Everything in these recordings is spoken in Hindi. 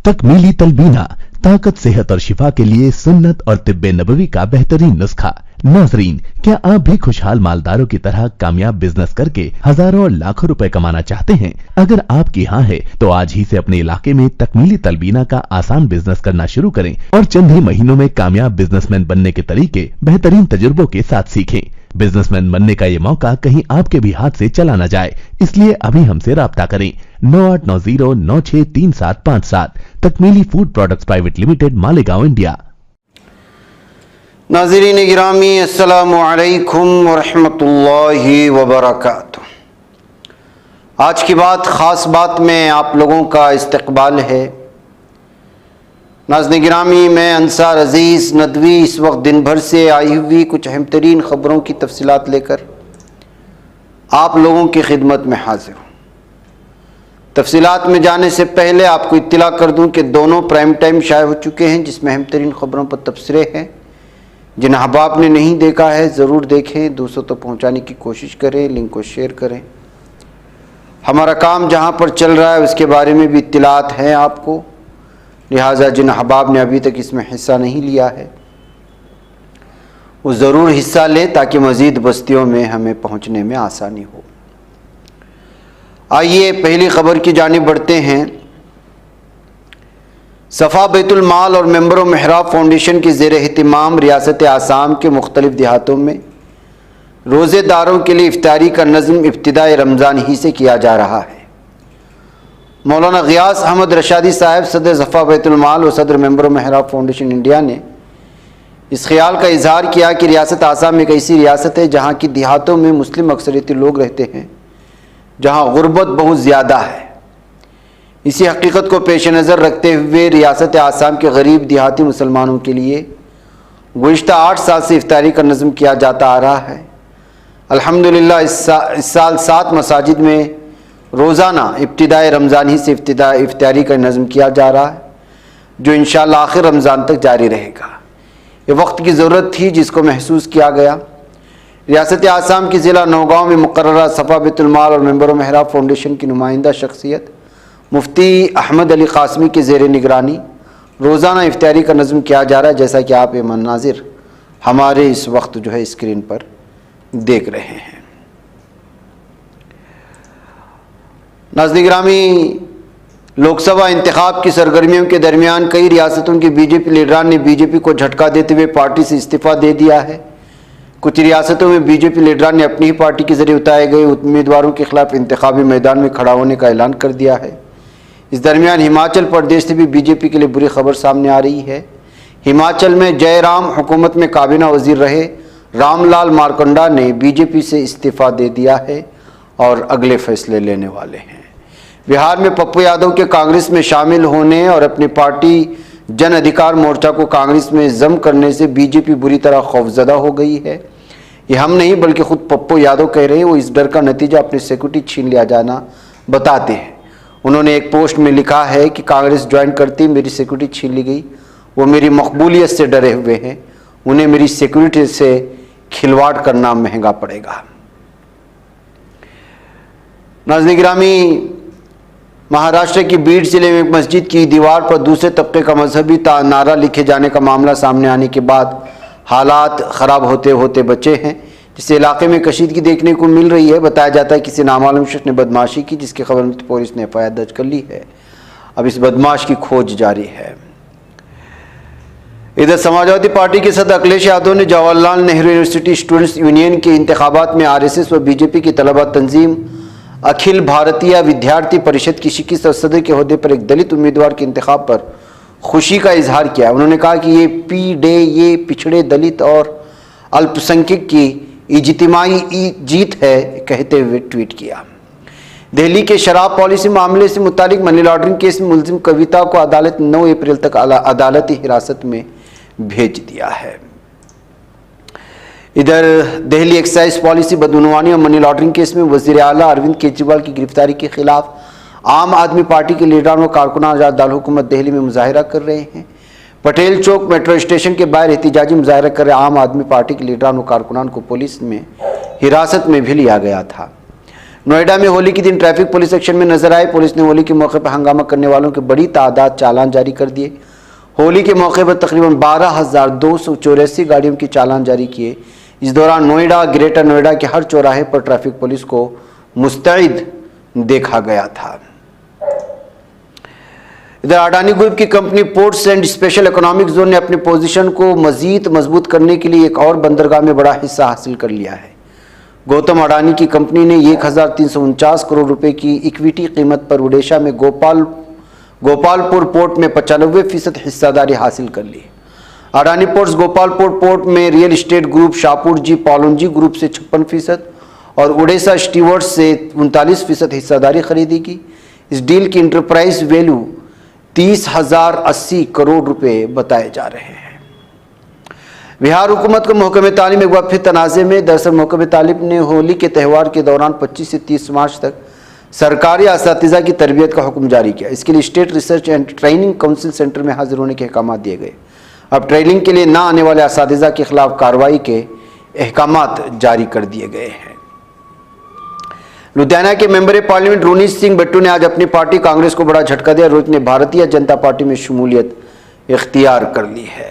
तकमीली तलबीना, ताकत, सेहत और शिफा के लिए सुन्नत और तिब्बे नबवी का बेहतरीन नुस्खा। नाजरीन, क्या आप भी खुशहाल मालदारों की तरह कामयाब बिजनेस करके हजारों और लाखों रुपए कमाना चाहते हैं? अगर आपकी हाँ है तो आज ही से अपने इलाके में तकमीली तलबीना का आसान बिजनेस करना शुरू करें और चंद ही महीनों में कामयाब बिजनेसमैन बनने के तरीके बेहतरीन तजुर्बों के साथ सीखें। बिजनेसमैन बनने का ये मौका कहीं आपके भी हाथ से चला न जाए, इसलिए अभी हमसे राब्ता करें 9890963757। Takmeeli food products private limited, Malegaon, India. नाज़रीन गिरामी, अस्सलामु अलैकुम वरहमतुल्लाहि वबरकातुह। आज की बात ख़ास बात में आप लोगों का इस्तकबाल है। नाज़रीन गिरामी, मैं अंसार अज़ीज़ नदवी इस वक्त दिन भर से आई हुई कुछ अहम तरीन ख़बरों की तफसीलात लेकर आप लोगों की खिदमत में हाजिर हूँ। तफसीलात में जाने से पहले आपको इत्तला कर दूँ कि दोनों प्राइम टाइम शाये हो चुके हैं, जिसमें अहम तरीन ख़बरों पर तबसरे हैं। जिन अहबाब ने नहीं देखा है ज़रूर देखें, दूसरों तक पहुँचाने की कोशिश करें, लिंक को शेयर करें। हमारा काम जहाँ पर चल रहा है उसके बारे में भी इत्तलात हैं आपको, लिहाजा जिन अहबाब ने अभी तक इसमें हिस्सा नहीं लिया है वो ज़रूर हिस्सा लें ताकि मज़ीद बस्तियों में हमें पहुँचने में आसानी हो। आइए पहली ख़बर की जानिब बढ़ते हैं। सफ़ा बैतुल माल और मेंबर मेहराब फाउंडेशन के ज़ेर एहतिमाम रियासत आसाम के मुख्तलिफ देहातों में रोज़ेदारों के लिए इफ्तारी का नज़्म इब्तिदाए रमज़ान ही से किया जा रहा है। मौलाना गियास अहमद रशादी साहब, सदर सफ़ा बैतुल माल और सदर मेंबर मेहराब फाउंडेशन इंडिया ने इस ख्याल का इजहार किया कि रियासत आसाम एक ऐसी रियासत है जहाँ की देहातों में मुस्लिम अक्सरियती लोग रहते हैं, जहाँ गुर्बत बहुत ज़्यादा है। इसी हकीकत को पेश नज़र रखते हुए रियासत आसाम के गरीब देहाती मुसलमानों के लिए गुज़िश्ता 8 साल से इफ्तारी का नज़्म किया जाता आ रहा है। अल्हम्दुलिल्लाह इस साल 7 मसाजिद में रोज़ाना इब्तिदाए रमज़ान ही से इफ्तारी का नज़्म किया जा रहा है, जो इंशाअल्लाह आखिर रमज़ान तक जारी रहेगा। ये वक्त की ज़रूरत थी जिसको महसूस किया गया। रियासत आसाम की ज़िला नौगांव में मुकर्ररा सफ़ा बैतुल माल और मेंबर मेहराब फाउंडेशन की नुमाइंदा शख्सियत मुफ्ती अहमद अली क़ासमी के ज़ेर निगरानी रोज़ाना इफ्तारी का नज़्म किया जा रहा है, जैसा कि आप ये मनाजिर हमारे इस वक्त जो है स्क्रीन पर देख रहे हैं। नाज़रीन गिरामी, लोकसभा इंतखाब की सरगर्मियों के दरमियान कई रियासतों के बीजेपी लीडरान ने बीजेपी को झटका देते हुए पार्टी से इस्तीफ़ा दे दिया है। कुछ रियासतों में बीजेपी लीडरान ने अपनी ही पार्टी के जरिए उतारे गए उम्मीदवारों के खिलाफ इंतखाबी मैदान में खड़ा होने का ऐलान कर दिया है। इस दरमियान हिमाचल प्रदेश से भी बीजेपी के लिए बुरी खबर सामने आ रही है। हिमाचल में जयराम हुकूमत में काबीना वजीर रहे रामलाल मारकंडा ने बीजेपी से इस्तीफ़ा दे दिया है और अगले फैसले लेने वाले हैं। बिहार में पप्पू यादव के कांग्रेस में शामिल होने और अपनी पार्टी जन अधिकार मोर्चा को कांग्रेस में जम करने से बीजेपी बुरी तरह खौफजदा हो गई है। ये हम नहीं बल्कि खुद पप्पू यादव कह रहे हैं। वो इस डर का नतीजा अपनी सिक्योरिटी छीन लिया जाना बताते हैं। उन्होंने एक पोस्ट में लिखा है कि कांग्रेस ज्वाइन करती मेरी सिक्योरिटी छीन ली गई। वो मेरी मकबूलियत से डरे हुए हैं, उन्हें मेरी सिक्योरिटी से खिलवाड़ करना महंगा पड़ेगा। नाज़रीन गिरामी, महाराष्ट्र की बीड जिले में एक मस्जिद की दीवार पर दूसरे तबके का मजहबी नारा लिखे जाने का मामला सामने आने के बाद हालात ख़राब होते होते बचे हैं, जिससे इलाके में कशीदगी देखने को मिल रही है। बताया जाता है किसी नामालूम शख्स ने बदमाशी की, जिसकी खबर में पुलिस ने एफआईआर दर्ज कर ली है। अब इस बदमाश की खोज जारी है। इधर समाजवादी पार्टी के सदर अखिलेश यादव ने Jawaharlal Nehru university students union के इंतखाबात में आरएसएस व बीजेपी की तलबा तंजीम अखिल भारतीय विद्यार्थी परिषद की शिकिस्त और सदर के ओहदे पर एक दलित उम्मीदवार के इंतखाब पर खुशी का इजहार किया। उन्होंने कहा कि ये पिछड़े दलित और अल्पसंख्यक की इज्तिमाई जीत है, कहते हुए ट्वीट किया। दिल्ली के शराब पॉलिसी मामले से मुतालिक मनी लॉन्ड्रिंग केस में मुलजिम कविता को अदालत 9 अप्रैल तक अदालती हिरासत में भेज दिया है। इधर दिल्ली एक्साइज पॉलिसी बदउनवानी और मनी लॉन्ड्रिंग केस में वजीर आला अरविंद केजरीवाल की गिरफ्तारी के खिलाफ आम आदमी पार्टी के लीडरान व कारकुनान दारुल हुकूमत दिल्ली में मुजाहिरा कर रहे हैं। पटेल चौक मेट्रो स्टेशन के बाहर एहतिजाजी मुजाहिरा कर रहे आम आदमी पार्टी के लीडरान व कारकुनान को पुलिस में हिरासत में भी लिया गया था। नोएडा में होली के दिन ट्रैफिक पुलिस एक्शन में नजर आए। पुलिस ने होली के मौके पर हंगामा करने वालों की बड़ी तादाद चालान जारी कर दिए। होली के मौके पर तकरीबन 12,284 गाड़ियों की चालान जारी किए। इस दौरान नोएडा, ग्रेटर नोएडा के हर चौराहे पर ट्रैफिक पुलिस को मुस्तैद देखा गया था। इधर अडानी ग्रुप की company ports and special economic zone ने अपनी पोजीशन को मजीद मजबूत करने के लिए एक और बंदरगाह में बड़ा हिस्सा हासिल कर लिया है। गौतम अडानी की कंपनी ने 1,349 करोड़ रुपए की इक्विटी कीमत पर ओडिशा में गोपालपुर पोर्ट में 95% हिस्सेदारी हासिल कर ली। अडानी पोर्ट्स गोपालपुर पोर्ट में रियल एस्टेट ग्रुप शाहपुर जी पॉलोंजी ग्रुप से 56% और ओडिशा स्टीवर्ड्स से 39% हिस्सेदारी खरीदेगी। इस डील की इंटरप्राइज वैल्यू 30,080 करोड़ रुपए बताए जा रहे हैं। बिहार हुकूमत को महकमे तालीम एक बार फिर तनाज़े में। दरअसल महकमे तालीम ने होली के त्यौहार के दौरान 25 से 30 मार्च तक सरकारी असातिज़ा की तरबियत का हुक्म जारी किया। इसके लिए state research and training council centre में हाजिर होने के अहकाम दिए गए। अब ट्रेनिंग के लिए ना आने वाले असातिज़ा के खिलाफ कार्रवाई के अहकाम जारी कर दिए गए हैं। लुधियाना के मेंबर पार्लियामेंट रोनीत सिंह बिट्टू ने आज अपनी पार्टी कांग्रेस को बड़ा झटका दिया। रोहित ने भारतीय जनता पार्टी में शमूलियत इख्तियार कर ली है।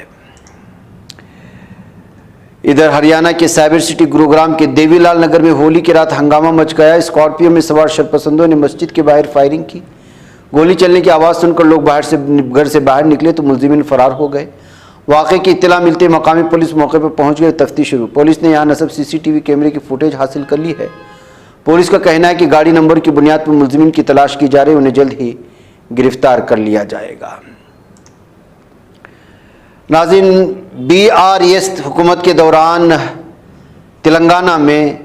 इधर हरियाणा के साइबर सिटी गुरुग्राम के देवीलाल नगर में होली की रात हंगामा मच गया। स्कॉर्पियो में सवार शरपसंदों ने मस्जिद के बाहर फायरिंग की। गोली चलने की आवाज़ सुनकर लोग घर से बाहर निकले तो मुलजिमीन फरार हो गए। वाक़े की इत्तला मिलते मकामी पुलिस मौके पर पहुंच गई। तफ्तीश शुरू। पुलिस ने यहां नस्ब सीसीटीवी कैमरे की फुटेज हासिल कर ली है। पुलिस का कहना है कि गाड़ी नंबर की बुनियाद पर मुलजिमीन की तलाश की जा रही है। उन्हें जल्द ही गिरफ्तार कर लिया जाएगा। नाज़रीन, BRS हुकूमत के दौरान तेलंगाना में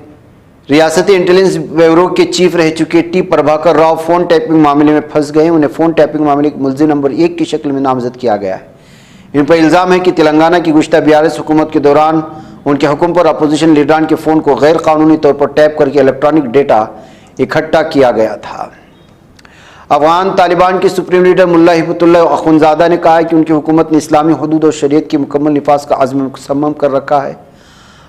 रियासती इंटेलिजेंस ब्यूरो के चीफ रह चुके T Prabhakar Rao phone tapping मामले में फंस गए। उन्हें फ़ोन टैपिंग मामले के मुलजिम नंबर 1 की शक्ल में नामजद किया गया है। इन पर इल्ज़ाम है कि तेलंगाना की गुज़श्ता BRS हुकूमत के दौरान उनके हुक्म पर अपोजिशन लीडरान के फ़ोन को गैर कानूनी तौर पर टैप करके इलेक्ट्रॉनिक डेटा इकट्ठा किया गया था। अफगान तालिबान के सुप्रीम लीडर मुल्ला हिब्बतुल्लाह अखुंज़ादा ने कहा है कि उनकी हुकूमत ने इस्लामी हुदूद और शरीयत की मुकम्मल निफाज का अज़्म मुसम्मम कर रखा है।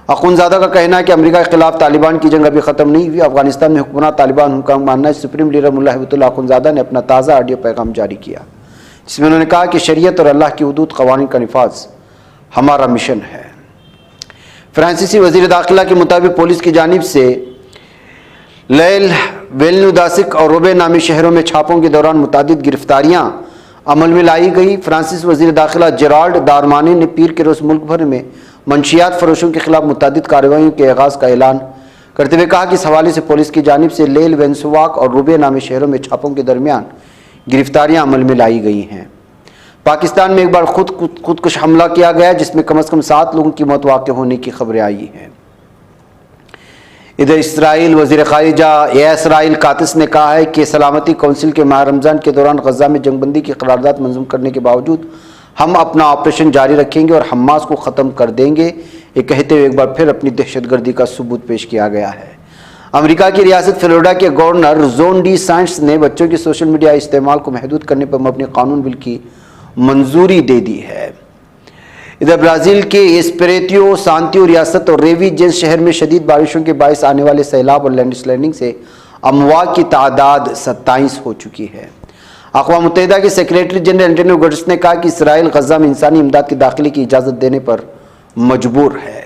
अखुंज़ादा का कहना है कि अमेरिका के खिलाफ तालिबान की जंग अभी ख़त्म नहीं हुई। अफगानिस्तान में हुक्मरान तालिबान उनका मानना है। सुप्रीम लीडर मुल्ला हिब्बतुल्लाह अखुंज़ादा ने अपना ताज़ा ऑडियो पैगाम जारी किया, जिसमें उन्होंने कहा कि शरीयत और अल्लाह की हुदूद क़वानीन का निफाज हमारा मिशन है। फ्रांसीसी वज़ीर दाखिला के मुताबिक पुलिस की जानिब से लैल, वेलनुदासिक और रोबे नामी शहरों में छापों के दौरान मुतादिद गिरफ्तारियां अमल में लाई गई। फ्रांसीस वज़ीर दाखिला जेराल्ड दारमानी ने पीर के रोज़ मुल्क भर में मंशियात फरोशों के खिलाफ मुतादिद कार्रवाइयों के आगाज़ का ऐलान करते हुए कहा कि इस हवाले से पुलिस की जानिब से लेल, वेंसुवाक और रोबे नामी शहरों में छापों के दरमियान गिरफ्तारियां अमल में लाई गई हैं। पाकिस्तान में एक बार खुदकुश हमला किया गया, जिसमें कम से कम 7 लोगों की मौत वाक़ होने की खबरें आई हैं। इधर इसराइल वज़ीर ख़ारिजा इसराइल कातिस ने कहा है कि सलामती कौंसिल के माह रमज़ान के दौरान गज़ा में जंगबंदी की करारदाद मंजूर करने के बावजूद हम अपना ऑपरेशन जारी रखेंगे और हमास को ख़त्म कर देंगे। ये कहते हुए एक बार फिर अपनी दहशतगर्दी का सबूत पेश किया गया है। अमेरिका की रियासत फ्लोरिडा के गवर्नर जोन डी सांट्स ने बच्चों के सोशल मीडिया इस्तेमाल को महदूद करने पर मबनी कानून बिल की मंजूरी दे दी है। इधर ब्राज़ील के एस्पिरितो सांतो रियासत और रेविजेंस शहर में शदीद बारिशों के बायस आने वाले सैलाब और लैंडस्लाइडिंग से अमवात की तादाद 27 हो चुकी है। अक़वाम मुत्तहिदा के सेक्रेटरी जनरल एंटोनियो गुटेरेस ने कहा कि इसराइल गज़ा में इंसानी इमदाद के दाखिले की इजाज़त देने पर मजबूर है।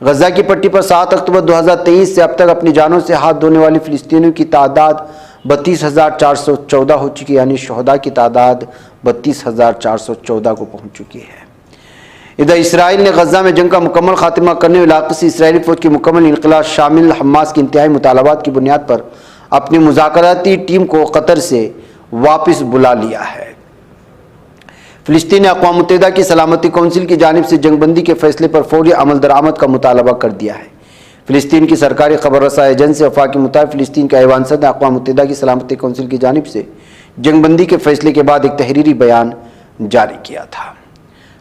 गज़ा की पट्टी पर 7 अक्टूबर 2023 से अब तक अपनी जानों से हाथ धोने वाले फ़िलिस्तीनियों की तादाद 32,414 हो चुकी है, यानी शहदा की तादाद 32,414 को पहुँच चुकी है। इधर इसराइल ने गज़ा में जंग का मुकम्मल खात्मा करने और इलाक़े से इसराइली फ़ौज की मुकम्मल इनक़लाब शामिल हमास की इंतहाई मुतालबात की बुनियाद पर अपनी मुज़ाकराती टीम को कतर से वापस बुला लिया है। फ़िलिस्तीन ने अक़वाम मुत्तहिदा की सलामती कौंसिल की जानिब से जंगबंदी के फैसले पर फौरी अमल दरामद का मुतालबा कर दिया है। फ़िलिस्तीन की सरकारी खबर रसा एजेंसी वफा के मुताबिक फ़िलिस्तीन के ऐवान सदर ने अक़वाम मुत्तहिदा की सलामती कौंसिल की जानिब से जंगबंदी के फैसले के बाद एक तहरीरी बयान जारी किया था।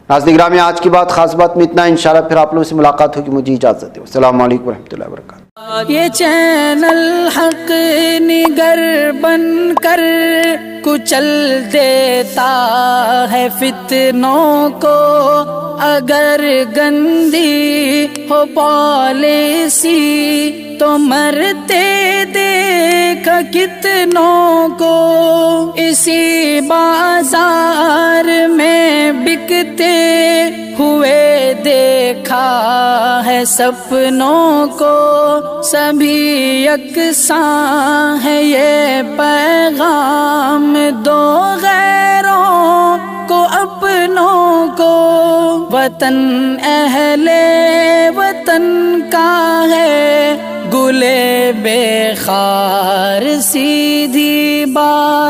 नाज़रीन गिरामी, आज की बात खास बात में इतना। इंशाअल्लाह फिर आप लोगों से मुलाकात होगी। मुझे इजाज़त दो। अस्सलामु अलैकुम रहमतुल्लाहि व बरकातुहू। ये चैनल हक निगर बन कर कुचल देता है फितनों को, अगर गंदी हो पॉलिसी तो मरते देख कितनों को, इसी बाजार में बिकते हुए देखा है सपनों को। सभी यकसां है ये पैगाम दो गैरों को अपनों को। वतन अहले वतन का है गुले बेखार सीधी बात।